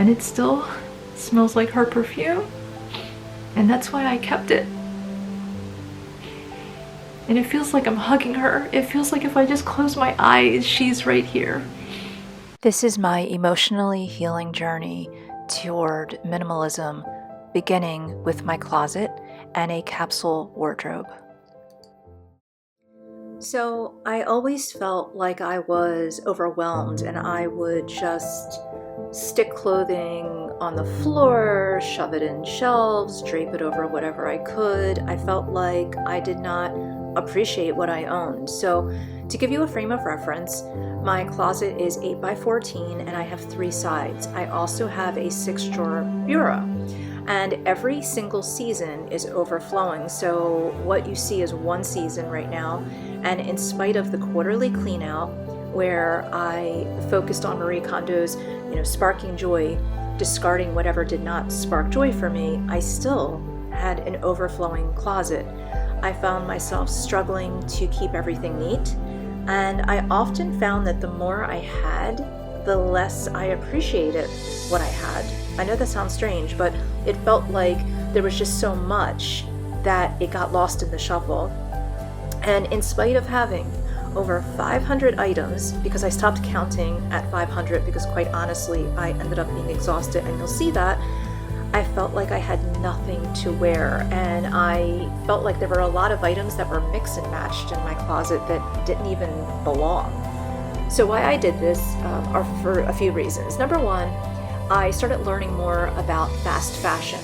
and it still smells like her perfume, and that's why I kept it. And it feels like I'm hugging her. It feels like if I just close my eyes, she's right here. This is my emotionally healing journey toward minimalism, beginning with my closet and a capsule wardrobe. So I always felt like I was overwhelmed, and I would just stick clothing on the floor, shove it in shelves, drape it over whatever I could. I felt like I did not appreciate what I owned. So to give you a frame of reference, my closet is 8 by 14 and I have 3 sides. I also have a 6-drawer bureau, and every single season is overflowing. So what you see is one season right now, and in spite of the quarterly clean out where I focused on Marie Kondo's, sparking joy, discarding whatever did not spark joy for me, I still had an overflowing closet. I found myself struggling to keep everything neat, and I often found that the more I had, the less I appreciated what I had. I know that sounds strange, but it felt like there was just so much that it got lost in the shuffle. And in spite of having over 500 items, because I stopped counting at 500 because quite honestly, I ended up being exhausted, and you'll see that, I felt like I had nothing to wear, and I felt like there were a lot of items that were mixed and matched in my closet that didn't even belong. So why I did this are for a few reasons. Number one, I started learning more about fast fashion,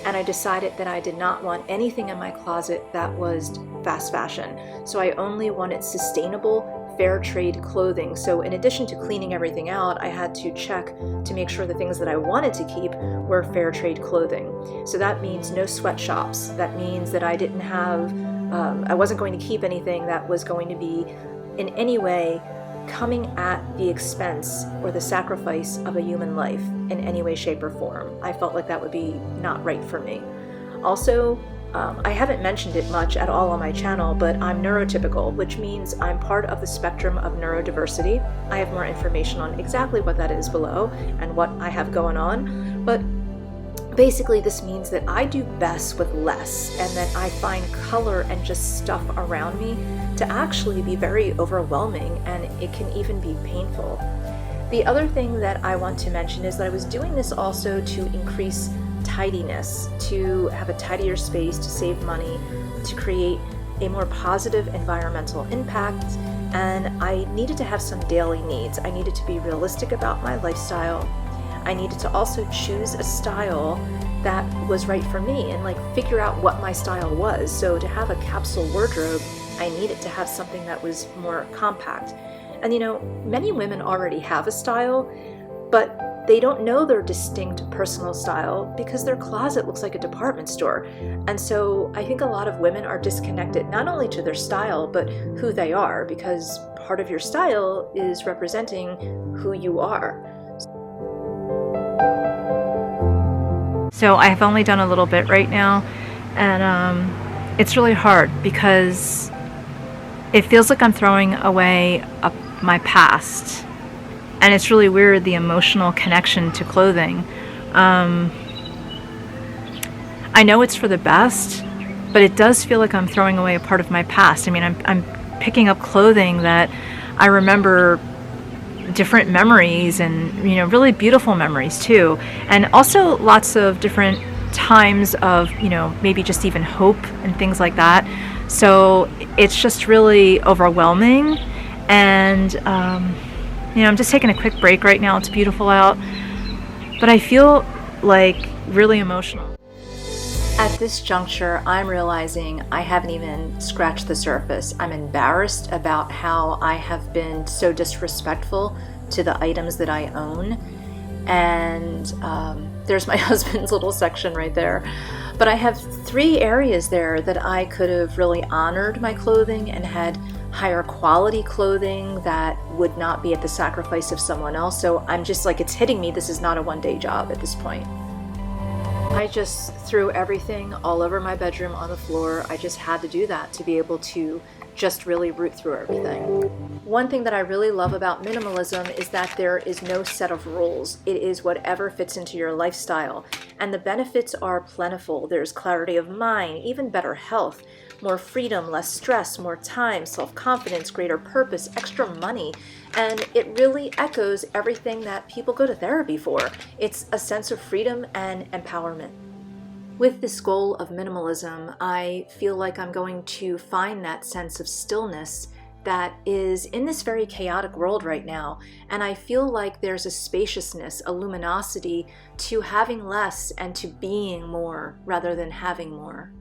and I decided that I did not want anything in my closet that was fast fashion. So I only wanted sustainable, fair trade clothing. So in addition to cleaning everything out, I had to check to make sure the things that I wanted to keep were fair trade clothing. So that means no sweatshops. That means that I didn't have, I wasn't going to keep anything that was going to be in any way coming at the expense or the sacrifice of a human life in any way, shape, or form. I felt like that would be not right for me. Also, I haven't mentioned it much at all on my channel, but I'm neurotypical, which means I'm part of the spectrum of neurodiversity. I have more information on exactly what that is below and what I have going on, but basically this means that I do best with less, and that I find color and just stuff around me to actually be very overwhelming, and it can even be painful. The other thing that I want to mention is that I was doing this also to increase tidiness, to have a tidier space, to save money, to create a more positive environmental impact, and I needed to have some daily needs. I needed to be realistic about my lifestyle. I needed to also choose a style that was right for me and figure out what my style was. So to have a capsule wardrobe, I needed to have something that was more compact. And many women already have a style, but they don't know their distinct personal style because their closet looks like a department store. And so I think a lot of women are disconnected not only to their style, but who they are, because part of your style is representing who you are. So I have only done a little bit right now, and it's really hard because it feels like I'm throwing away my past. And it's really weird, the emotional connection to clothing. I know it's for the best, but it does feel like I'm throwing away a part of my past. I mean, I'm picking up clothing that I remember different memories, and really beautiful memories too, and also lots of different times of maybe just even hope and things like that. So it's just really overwhelming, and I'm just taking a quick break right now. It's beautiful out, but I feel really emotional. At this juncture, I'm realizing I haven't even scratched the surface. I'm embarrassed about how I have been so disrespectful to the items that I own. And there's my husband's little section right there. But I have 3 areas there that I could have really honored my clothing and had higher quality clothing that would not be at the sacrifice of someone else. So I'm just it's hitting me. This is not a one-day job at this point. I just threw everything all over my bedroom on the floor. I just had to do that to be able to just really root through everything. One thing that I really love about minimalism is that there is no set of rules. It is whatever fits into your lifestyle. And the benefits are plentiful. There's clarity of mind, even better health, more freedom, less stress, more time, self-confidence, greater purpose, extra money. And it really echoes everything that people go to therapy for. It's a sense of freedom and empowerment. With this goal of minimalism, I feel like I'm going to find that sense of stillness that is in this very chaotic world right now. And I feel like there's a spaciousness, a luminosity to having less and to being more rather than having more.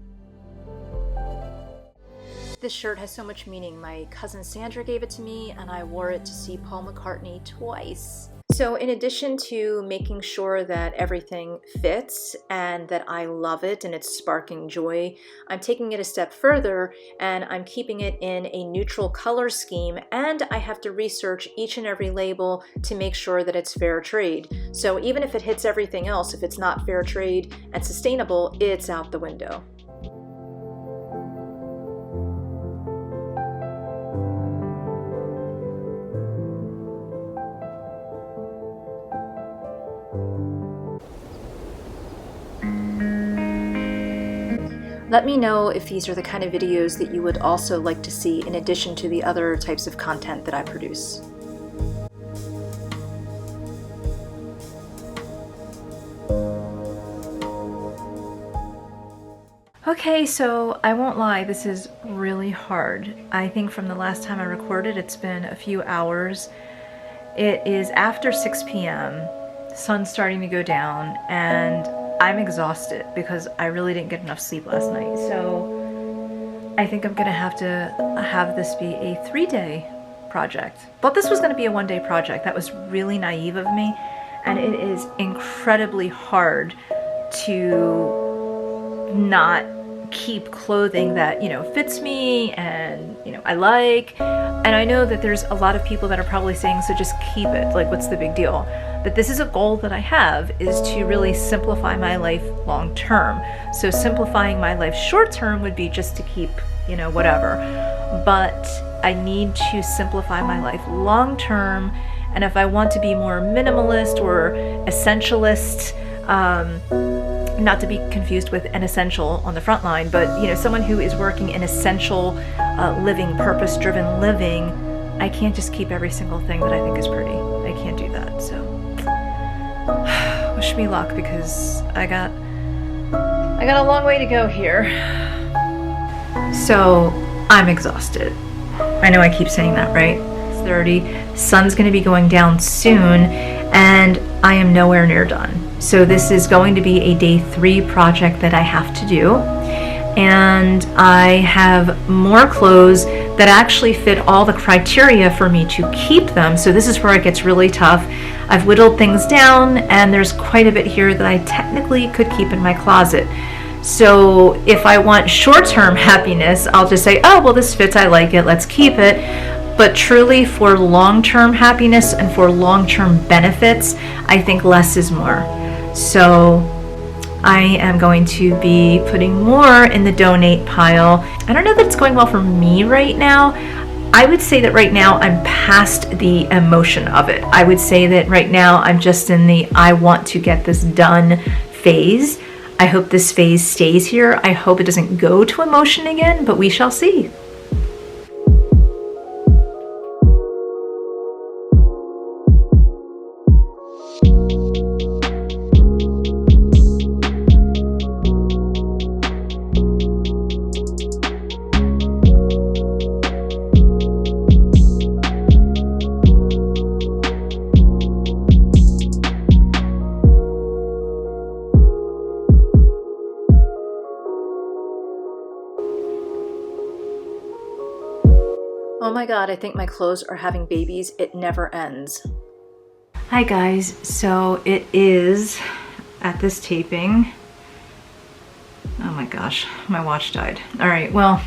This shirt has so much meaning. My cousin Sandra gave it to me and I wore it to see Paul McCartney twice. So in addition to making sure that everything fits and that I love it and it's sparking joy, I'm taking it a step further and I'm keeping it in a neutral color scheme, and I have to research each and every label to make sure that it's fair trade. So even if it hits everything else, if it's not fair trade and sustainable, it's out the window. Let me know if these are the kind of videos that you would also like to see in addition to the other types of content that I produce. Okay, so I won't lie, this is really hard. I think from the last time I recorded, it's been a few hours. It is after 6 p.m., the sun's starting to go down, and I'm exhausted because I really didn't get enough sleep last night. So I think I'm gonna have to have this be a 3-day project. But this was gonna be a 1-day project. That was really naive of me. And it is incredibly hard to not keep clothing that, fits me and, I like. And I know that there's a lot of people that are probably saying, so just keep it, like what's the big deal? But this is a goal that I have, is to really simplify my life long term. So simplifying my life short term would be just to keep, whatever. But I need to simplify my life long term. And if I want to be more minimalist or essentialist, not to be confused with an essential on the front line, but someone who is working in essential living, purpose-driven living, I can't just keep every single thing that I think is pretty. I can't do that. So wish me luck, because I got a long way to go here. So I'm exhausted. I know I keep saying that, right? It's 30. Sun's going to be going down soon, and I am nowhere near done. So this is going to be a day 3 project that I have to do. And I have more clothes that actually fit all the criteria for me to keep them. So this is where it gets really tough. I've whittled things down, and there's quite a bit here that I technically could keep in my closet. So if I want short-term happiness, I'll just say, oh, well, this fits, I like it, let's keep it. But truly, for long-term happiness and for long-term benefits, I think less is more. So I am going to be putting more in the donate pile. I don't know that it's going well for me right now. I would say that right now I'm past the emotion of it. I would say that right now I'm just in the I want to get this done phase. I hope this phase stays here. I hope it doesn't go to emotion again, but we shall see. Oh my god, I think my clothes are having babies. It never ends. Hi guys, so it is, at this taping, oh my gosh, my watch died. Alright, well,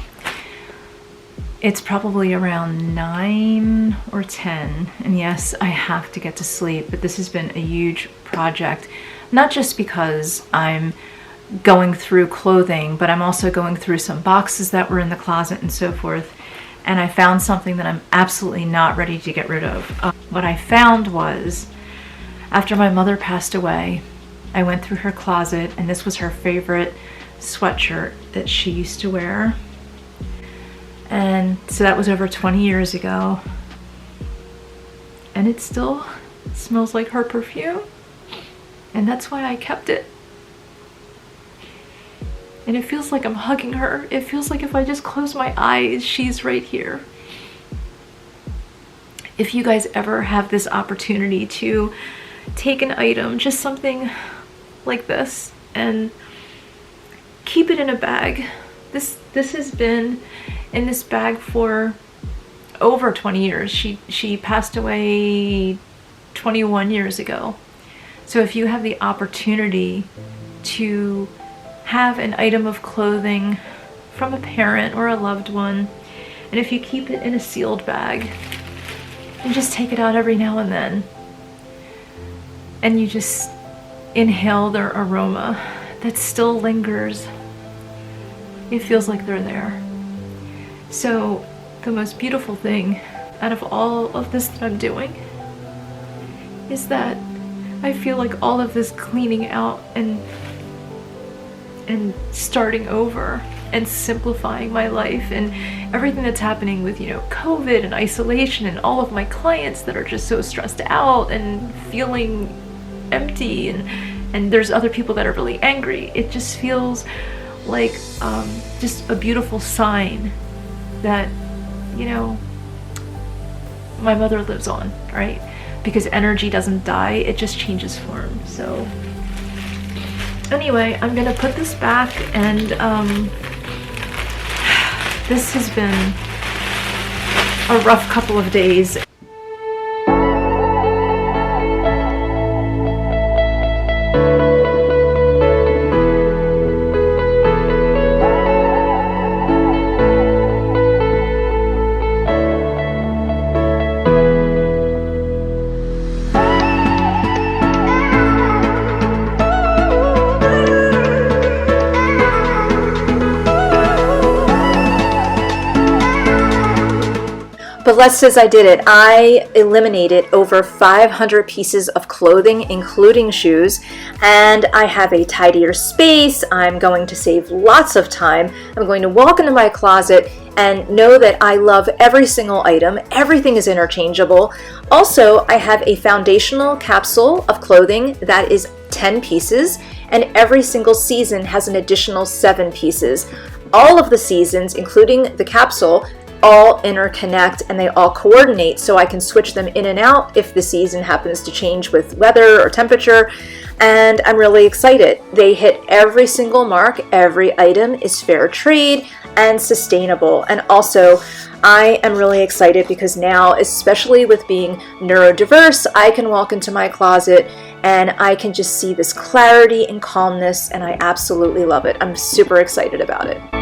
it's probably around 9 or 10, and yes, I have to get to sleep, but this has been a huge project, not just because I'm going through clothing, but I'm also going through some boxes that were in the closet and so forth. and I found something that I'm absolutely not ready to get rid of. What I found was, after my mother passed away, I went through her closet, and this was her favorite sweatshirt that she used to wear. And so that was over 20 years ago. And it still smells like her perfume. And that's why I kept it. And it feels like I'm hugging her. It feels like if I just close my eyes, she's right here. If you guys ever have this opportunity to take an item, just something like this, and keep it in a bag. This has been in this bag for over 20 years. She passed away 21 years ago. So if you have the opportunity to have an item of clothing from a parent or a loved one, and if you keep it in a sealed bag and just take it out every now and then, and you just inhale their aroma that still lingers, it feels like they're there. So the most beautiful thing out of all of this that I'm doing is that I feel like all of this cleaning out and starting over and simplifying my life, and everything that's happening with, COVID and isolation, and all of my clients that are just so stressed out and feeling empty, and there's other people that are really angry. It just feels like just a beautiful sign that, my mother lives on, right? Because energy doesn't die, it just changes form. So anyway, I'm gonna put this back, and this has been a rough couple of days. But let's say I did it. I eliminated over 500 pieces of clothing, including shoes, and I have a tidier space. I'm going to save lots of time. I'm going to walk into my closet and know that I love every single item. Everything is interchangeable. Also, I have a foundational capsule of clothing that is 10 pieces, and every single season has an additional 7 pieces. All of the seasons, including the capsule, all interconnect and they all coordinate, so I can switch them in and out if the season happens to change with weather or temperature. And I'm really excited. They hit every single mark. Every item is fair trade and sustainable. And also, I am really excited because now, especially with being neurodiverse, I can walk into my closet and I can just see this clarity and calmness, and I absolutely love it. I'm super excited about it.